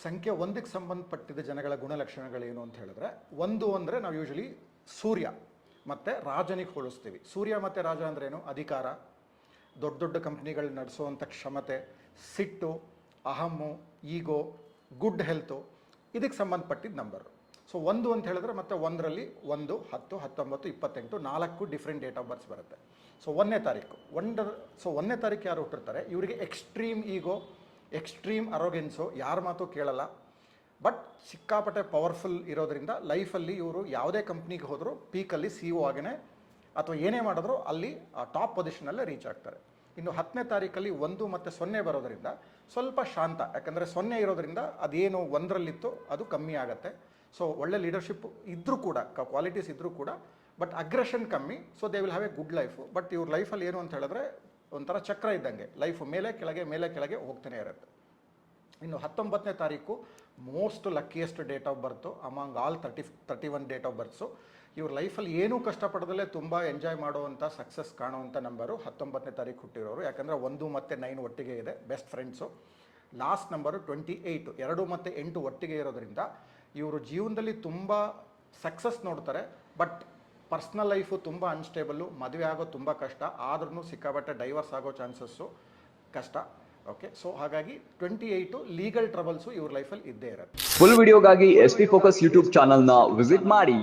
ಸಂಖ್ಯೆ ಒಂದಕ್ಕೆ ಸಂಬಂಧಪಟ್ಟಿದ್ದ ಜನಗಳ ಗುಣಲಕ್ಷಣಗಳೇನು ಅಂತ ಹೇಳಿದ್ರೆ, ಒಂದು ಅಂದರೆ ನಾವು ಯೂಶಲಿ ಸೂರ್ಯ ಮತ್ತು ರಾಜನಿಗೆ ಹೋಲಿಸ್ತೀವಿ. ಸೂರ್ಯ ಮತ್ತು ರಾಜ ಅಂದ್ರೇನು? ಅಧಿಕಾರ, ದೊಡ್ಡ ದೊಡ್ಡ ಕಂಪ್ನಿಗಳು ನಡೆಸುವಂಥ ಕ್ಷಮತೆ, ಸಿಟ್ಟು, ಅಹಮ್ಮು, ಈಗೋ, ಗುಡ್ ಹೆಲ್ತು, ಇದಕ್ಕೆ ಸಂಬಂಧಪಟ್ಟಿದ್ದ ನಂಬರು. ಸೊ ಒಂದು ಅಂತ ಹೇಳಿದ್ರೆ ಮತ್ತೆ ಒಂದರಲ್ಲಿ 1, 10, 19, 28 4 ಡಿಫ್ರೆಂಟ್ ಡೇಟ್ ಆಫ್ ಬರ್ತ್ಸ್ ಬರುತ್ತೆ. ಸೊ 1ನೇ ತಾರೀಕು ಸೊ 1ನೇ ತಾರೀಕು ಯಾರು ಹುಟ್ಟಿರ್ತಾರೆ ಇವರಿಗೆ ಎಕ್ಸ್ಟ್ರೀಮ್ ಈಗೋ, ಎಕ್ಸ್ಟ್ರೀಮ್ ಅರೋಗೆನ್ಸು, ಯಾರ ಮಾತು ಕೇಳಲ್ಲ, ಬಟ್ ಸಿಕ್ಕಾಪಟ್ಟೆ ಪವರ್ಫುಲ್ ಇರೋದ್ರಿಂದ ಲೈಫಲ್ಲಿ ಇವರು ಯಾವುದೇ ಕಂಪ್ನಿಗೆ ಹೋದರೂ ಪೀಕಲ್ಲಿ CEO ಆಗೇ ಅಥವಾ ಏನೇ ಮಾಡಿದ್ರು ಅಲ್ಲಿ ಟಾಪ್ ಪೊಸಿಷನಲ್ಲೇ ರೀಚ್ ಆಗ್ತಾರೆ. ಇನ್ನು 10ನೇ ತಾರೀಕಲ್ಲಿ 1 ಮತ್ತು 0 ಬರೋದರಿಂದ ಸ್ವಲ್ಪ ಶಾಂತ, ಯಾಕಂದರೆ 0 ಇರೋದ್ರಿಂದ ಅದೇನು 1ರಲ್ಲಿತ್ತು ಅದು ಕಮ್ಮಿ ಆಗುತ್ತೆ. ಸೊ ಒಳ್ಳೆ ಲೀಡರ್ಶಿಪ್ ಇದ್ದರೂ ಕೂಡ, ಕ್ವಾಲಿಟೀಸ್ ಇದ್ದರೂ ಕೂಡ, ಬಟ್ ಅಗ್ರೆಷನ್ ಕಮ್ಮಿ. So they will have A good life. But ಇವ್ರ ಲೈಫಲ್ಲಿ ಏನು ಅಂತ ಹೇಳಿದ್ರೆ ಒಂಥರ ಚಕ್ರ ಇದ್ದಂಗೆ, ಲೈಫು ಮೇಲೆ ಕೆಳಗೆ ಹೋಗ್ತಾನೆ ಇರುತ್ತೆ. ಇನ್ನು 19ನೇ ತಾರೀಕು most luckiest date of birth among all 31 date of births. ಇವ್ರ ಲೈಫಲ್ಲಿ ಏನೂ ಕಷ್ಟಪಡದಲ್ಲೇ ತುಂಬ ಎಂಜಾಯ್ ಮಾಡುವಂಥ, ಸಕ್ಸಸ್ ಕಾಣುವಂಥ ನಂಬರು 19ನೇ ತಾರೀಕು ಹುಟ್ಟಿರೋರು. ಯಾಕಂದರೆ 1 ಮತ್ತು 9 ಒಟ್ಟಿಗೆ ಇದೆ, ಬೆಸ್ಟ್ ಫ್ರೆಂಡ್ಸು. ಲಾಸ್ಟ್ ನಂಬರು 28, 2 ಮತ್ತು 8 ಒಟ್ಟಿಗೆ ಇರೋದ್ರಿಂದ ಇವರು ಜೀವನದಲ್ಲಿ ತುಂಬ ಸಕ್ಸಸ್ ನೋಡ್ತಾರೆ. ಬಟ್ ಪರ್ಸ್ನಲ್ ಲೈಫು ತುಂಬ ಅನ್ಸ್ಟೇಬಲ್ಲು, ಮದುವೆ ಆಗೋದು ತುಂಬ ಕಷ್ಟ, ಆದ್ರೂ ಸಿಕ್ಕಾಬಟ್ಟೆ ಡೈವರ್ಸ್ ಆಗೋ ಚಾನ್ಸಸ್ಸು ಕಷ್ಟ. ಓಕೆ, ಸೊ ಹಾಗಾಗಿ 28 ಲೀಗಲ್ ಟ್ರಬಲ್ಸು ಇವ್ರ ಲೈಫಲ್ಲಿ ಇದ್ದೇ ಇರುತ್ತೆ. ಫುಲ್ ವಿಡಿಯೋಗಾಗಿ SP Focus ಯೂಟ್ಯೂಬ್ ಚಾನಲ್ನ ವಿಸಿಟ್ ಮಾಡಿ.